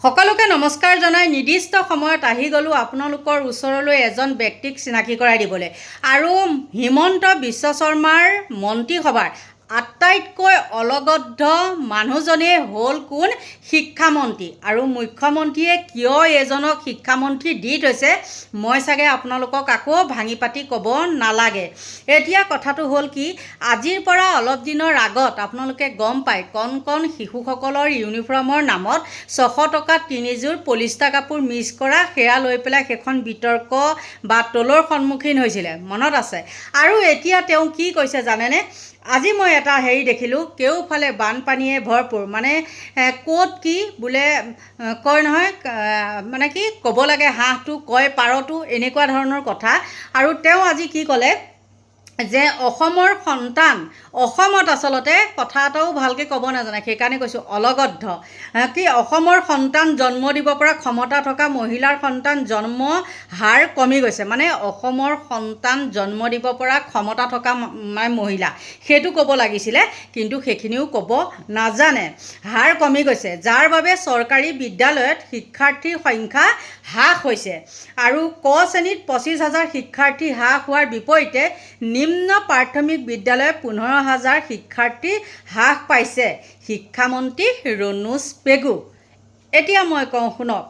সকলোকে নমস্কাৰ জনাই নিৰ্দিষ্ট সময়ত আহি গ'লো আপোনালোকৰ ওচৰলৈ এজন ব্যক্তিক চিনাকি কৰাই দিবলৈ আৰু হিমন্ত বিশ্ব শৰ্মাৰ মন্ত্ৰীসভাৰ আটাইতকৈ অলগদ্ধ মানুহজনেই হ'ল কোন শিক্ষামন্ত্ৰী আৰু মুখ্যমন্ত্ৰীয়ে কিয় এজনক শিক্ষামন্ত্ৰী দি থৈছে মই চাগে আপোনালোকক আকৌ ভাঙি পাতি ক'ব নালাগে। এতিয়া কথাটো হ'ল কি আজিৰ পৰা অলপ দিনৰ আগত আপোনালোকে গম পায় কণ শিশুসকলৰ ইউনিফৰ্মৰ নামত 600 টকাত 3যোৰ পলিষ্টাৰ কাপোৰ মিছ কৰা সেয়া লৈ পেলাই সেইখন বিতৰ্ক বা টলৰ সন্মুখীন হৈছিলে মনত আছে। আৰু এতিয়া তেওঁ কি কৈছে জানেনে? আজি মই এটা হেৰি দেখিলোঁ কেওফালে বানপানীয়ে ভৰপূৰ মানে ক'ত কি বোলে কয় নহয় মানে কি ক'ব লাগে হাঁহটো কয় পাৰটো এনেকুৱা ধৰণৰ কথা। আৰু তেওঁ আজি কি ক'লে যে অসমৰ সন্তান অসমত আচলতে কথা এটাও ভালকৈ ক'ব নাজানে সেইকাৰণে কৈছোঁ অলগদ্ধ কি অসমৰ সন্তান জন্ম দিব পৰা ক্ষমতা থকা মহিলাৰ সন্তান জন্ম হাৰ কমি গৈছে মানে অসমৰ সন্তান জন্ম দিব পৰা ক্ষমতা থকা মানে মহিলা সেইটো ক'ব লাগিছিলে কিন্তু সেইখিনিও ক'ব নাজানে। হাৰ কমি গৈছে যাৰ বাবে চৰকাৰী বিদ্যালয়ত শিক্ষাৰ্থীৰ সংখ্যা হ্ৰাস হৈছে আৰু ক শ্ৰেণীত 25,000 শিক্ষাৰ্থী হ্ৰাস হোৱাৰ বিপৰীতে নিম্ন প্ৰাথমিক বিদ্যালয়ত 15,000 শিক্ষাৰ্থী হ্ৰাস পাইছে শিক্ষামন্ত্ৰী ৰণোজ পেগু। এতিয়া মই কওঁ শুনক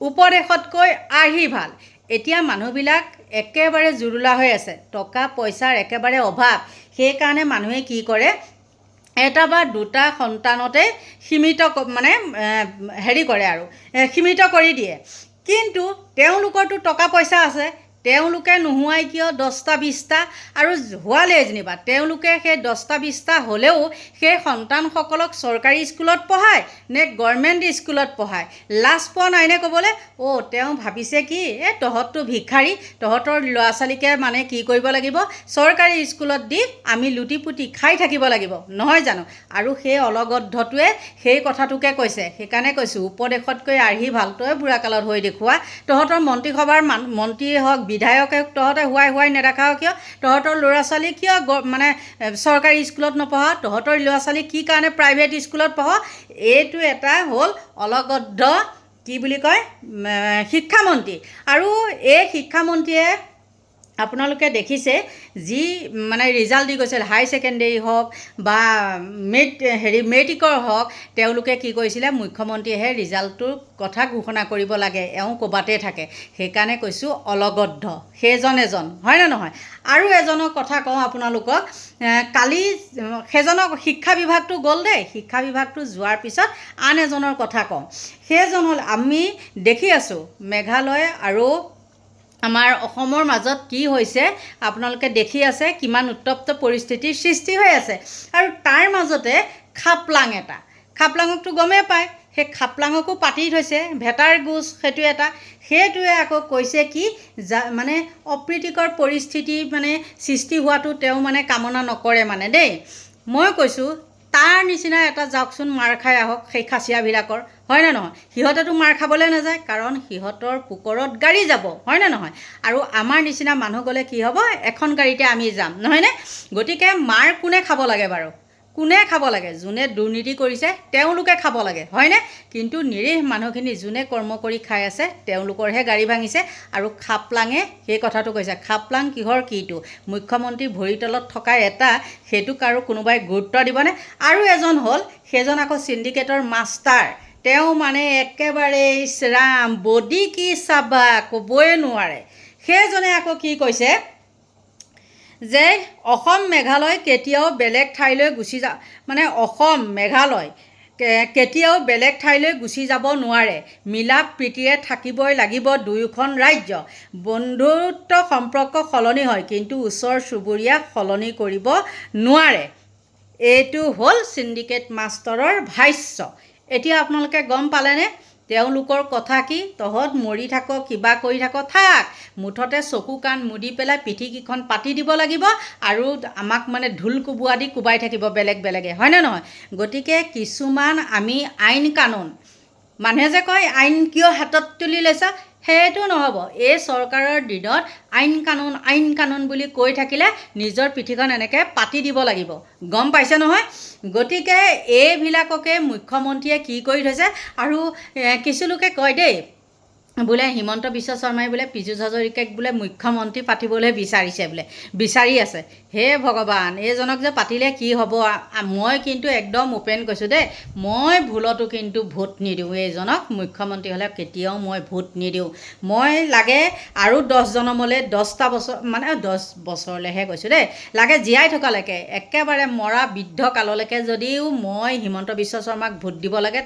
উপদেশতকৈ আৰ্হি ভাল। এতিয়া মানুহবিলাক একেবাৰে জুৰুলা হৈ আছে টকা পইচাৰ একেবাৰে অভাৱ সেইকাৰণে মানুহে কি কৰে এটা বা দুটা সন্তানতে সীমিত মানে হেৰি কৰে আৰু সীমিত কৰি দিয়ে। কিন্তু তেওঁলোকৰতো টকা পইচা আছে তেওঁলোকে নোহোৱাই কিয় 10টা 20টা আৰু হোৱালে যেনিবা তেওঁলোকে সেই 10টা 20টা হ'লেও সেই সন্তানসকলক চৰকাৰী স্কুলত পঢ়ায় নে গভৰ্ণমেণ্ট স্কুলত পঢ়ায় লাজ পোৱা নাইনে ক'বলৈ তেওঁ ভাবিছে কি তহঁতটো ভিক্ষাৰী তহঁতৰ ল'ৰা ছোৱালীকে মানে কি কৰিব লাগিব চৰকাৰী স্কুলত দি আমি লুটি পুটি খাই থাকিব লাগিব নহয় জানো। আৰু সেই অলগদ্ধটোৱে সেই কথাটোকে কৈছে সেইকাৰণে কৈছোঁ উপদেশতকৈ আৰ্হি ভাল তই বুঢ়াকালত হৈ দেখুওৱা তহঁতৰ মন্ত্ৰীসভাৰ মন্ত্ৰী হওক বিধায়কে তহঁতে হোৱাই নেদেখাও কিয় তহঁতৰ ল'ৰা ছোৱালী কিয় মানে চৰকাৰী স্কুলত নপঢ়া তহঁতৰ ল'ৰা ছোৱালী কি কাৰণে প্ৰাইভেট স্কুলত পঢ়া। এইটো এটা হ'ল অলগদ্ধ কি বুলি কয় শিক্ষামন্ত্ৰী। আৰু এই শিক্ষামন্ত্ৰীয়ে আপোনালোকে দেখিছে যি মানে ৰিজাল্ট দি গৈছিল হাই ছেকেণ্ডেৰী হওক বা মেট্ৰিকৰ হওক তেওঁলোকে কি কৰিছিলে মুখ্যমন্ত্ৰীয়েহে ৰিজাল্টটোৰ কথা ঘোষণা কৰিব লাগে ক'বাতে থাকে সেইকাৰণে কৈছোঁ অলগদ্ধ সেইজন এজন হয়নে নহয়। আৰু এজনৰ কথা কওঁ আপোনালোকক কালি সেইজনক শিক্ষা বিভাগটো গ'ল দেই শিক্ষা বিভাগটো যোৱাৰ পিছত আন এজনৰ কথা কওঁ সেইজন হ'ল আমি দেখি আছোঁ মেঘালয় আৰু আমাৰ অসমৰ মাজত কি হৈছে আপোনালোকে দেখি আছে কিমান উত্তপ্ত পৰিস্থিতিৰ সৃষ্টি হৈ আছে। আৰু তাৰ মাজতে খাপলাঙকতো গমেই পায় সেই খাপলাঙকো পাতি থৈছে ভেটাৰ গোচ সেইটোৱে আকৌ কৈছে কি মানে অপ্ৰীতিকৰ পৰিস্থিতি মানে সৃষ্টি হোৱাটো তেওঁ মানে কামনা নকৰে মানে দেই। মই কৈছোঁ তাৰ নিচিনা এটা যাওকচোন মাৰ খাই আহক সেই খাচীয়াবিলাকৰ হয়নে নহয়। সিহঁতেতো মাৰ খাবলৈ নাযায় কাৰণ সিহঁতৰ পুকৰত গাড়ী যাব হয়নে নহয়। আৰু আমাৰ নিচিনা মানুহ গ'লে কি হ'ব এখন গাড়ীতে আমি যাম নহয়নে। গতিকে মাৰ কোনে খাব লাগে বাৰু কোনে খাব লাগে যোনে দুৰ্নীতি কৰিছে তেওঁলোকে খাব লাগে হয়নে। কিন্তু নিৰীহ মানুহখিনি যোনে কৰ্ম কৰি খাই আছে তেওঁলোকৰহে গাড়ী ভাঙিছে। আৰু খাপলাঙে সেই কথাটো কৈছে খাপলাং কিহৰ কিটো মুখ্যমন্ত্ৰী ভৰিৰ তলত থকা এটা সেইটোক আৰু কোনোবাই গুৰুত্ব দিবনে। আৰু এজন হ'ল সেইজন আকৌ চিণ্ডিকেটৰ মাষ্টাৰ তেওঁ মানে একেবাৰে ৰাম বডি কি চাবা ক'বই নোৱাৰে। সেইজনে আকৌ কি কৈছে যে অসম মেঘালয় কেতিয়াও বেলেগ ঠাইলৈ গুচি মানে অসম মেঘালয় কেতিয়াও বেলেগ ঠাইলৈ গুচি যাব নোৱাৰে মিলা প্ৰীতিৰে থাকিবই লাগিব দুয়োখন ৰাজ্য। বন্ধুত্ব সম্পৰ্ক সলনি হয় কিন্তু ওচৰ চুবুৰীয়া সলনি কৰিব নোৱাৰে। এইটো হ'ল চিণ্ডিকেট মাষ্টৰৰ ভাষ্য। এতিয়া আপোনালোকে গম পালেনে তেওঁলোকৰ কথা কি তহঁত মৰি থাক কিবা কৰি থাক মুঠতে চকু কাণ মুদি পেলাই পিঠিকেইখন পাতি দিব লাগিব আৰু আমাক মানে ঢোল কোবোৱা দি কোবাই থাকিব বেলেগে হয়নে নহয়। গতিকে কিছুমান আমি আইন কানুন মানুহে যে কয় আইন কিয় হাতত তুলি লৈছা সেইটো নহ'ব। এই চৰকাৰৰ দিনত আইন কানুন বুলি কৈ থাকিলে নিজৰ পিঠিখন এনেকৈ পাতি দিব লাগিব, গম পাইছে নহয়? গতিকে এইবিলাককে মুখ্যমন্ত্ৰীয়ে কি কৰি থৈছে। আৰু কিছু লোকে কয় দেই, বোলে হিমন্ত বিশ্ব শৰ্মাই বোলে পীযুষ হাজৰিকাক বোলে মুখ্যমন্ত্ৰী পাতিবলৈ বিচাৰিছে, বোলে বিচাৰি আছে। হে ভগৱান, এইজনক যে পাতিলে কি হ'ব। মই কিন্তু একদম অ'পেন কৈছোঁ দেই, মই ভুলতো কিন্তু ভোট নিদিওঁ। এইজনক মুখ্যমন্ত্ৰী হ'লে কেতিয়াও মই ভোট নিদিওঁ। মই লাগে আৰু 10 জনমলৈ 10টা বছৰ, মানে 10 বছৰলৈহে কৈছোঁ দেই, লাগে জীয়াই থকালৈকে একেবাৰে মৰা বৃদ্ধ কাললৈকে যদিও মই হিমন্ত বিশ্ব শৰ্মাক ভোট দিব লাগে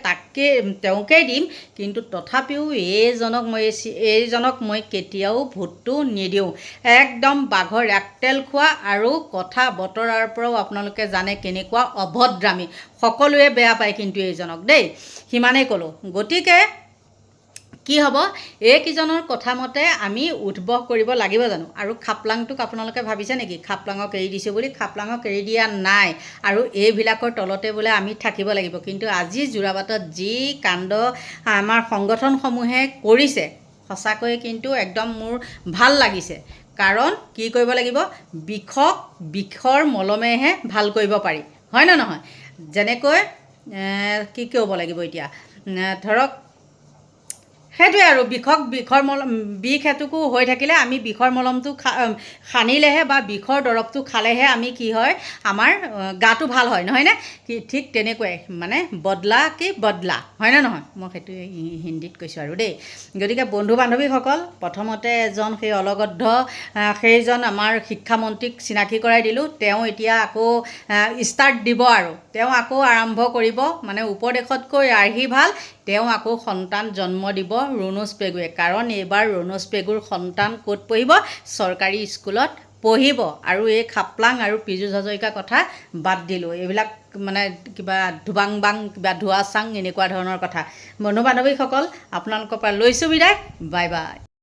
তেওঁকেই দিম। কিন্তু তথাপিও এইজনক মই কেতিয়াও ভোটটো নিদিওঁ। একদম বাঘৰ আগতেল খোৱা আৰু কথা বতৰাৰ পৰাও আপোনালোকে জানে কেনেকুৱা অভদ্ৰামী। সকলোৱে বেয়া পায় কিন্তু এইজনক দেই, সিমানেই ক'লোঁ। গতিকে কি হ'ব, এইকেইজনৰ কথা মতে আমি উদ্ভৱ কৰিব লাগিব জানো? আৰু খাপলাংটোক আপোনালোকে ভাবিছে নেকি খাপলাঙক এৰি দিছোঁ বুলি? খাপলাঙক এৰি দিয়া নাই। আৰু এইবিলাকৰ তলতে বোলে আমি থাকিব লাগিব। কিন্তু আজি যোৰাবাটত যি কাণ্ড আমাৰ সংগঠনসমূহে কৰিছে, সঁচাকৈয়ে কিন্তু একদম মোৰ ভাল লাগিছে। কাৰণ কি কৰিব লাগিব, বিষৰ মলমেহে ভাল কৰিব পাৰি, হয় নে নহয়? যেনেকৈ কি কৰিব লাগিব এতিয়া, ধৰক সেইটোৱে আৰু বিষ এটুকু হৈ থাকিলে আমি বিষৰ মলমটো সানিলেহে বা বিষৰ দৰৱটো খালেহে আমি কি হয়, আমাৰ গাটো ভাল হয়, নহয়নে? ঠিক তেনেকুৱাই মানে বদলা হয়নে নহয়? মই সেইটোৱে হিন্দীত কৈছোঁ আৰু দেই। গতিকে বন্ধু বান্ধৱীসকল, প্ৰথমতে এজন সেই অলগদ্ধ সেইজন আমাৰ শিক্ষামন্ত্ৰীক চিনাকি কৰাই দিলোঁ। তেওঁ এতিয়া আকৌ ষ্টাৰ্ট দিব আৰু তেওঁ আকৌ আৰম্ভ কৰিব। মানে উপদেশতকৈ আৰ্হি ভাল, তেওঁ আকৌ সন্তান জন্ম দিব ৰুণুজ পেগুৱে। কাৰণ এইবাৰ ৰুণুজ পেগুৰ সন্তান ক'ত পঢ়িব? চৰকাৰী স্কুলত পঢ়িব। আৰু এই খাপলাং আৰু পীযুষ হাজৰিকাৰ কথা বাদ দিলোঁ। এইবিলাক মানে কিবা কিবা ধোৱা চাং এনেকুৱা ধৰণৰ কথা। বন্ধু বান্ধৱীসকল, আপোনালোকৰ পৰা লৈছোঁ বিদায়। Bye bye.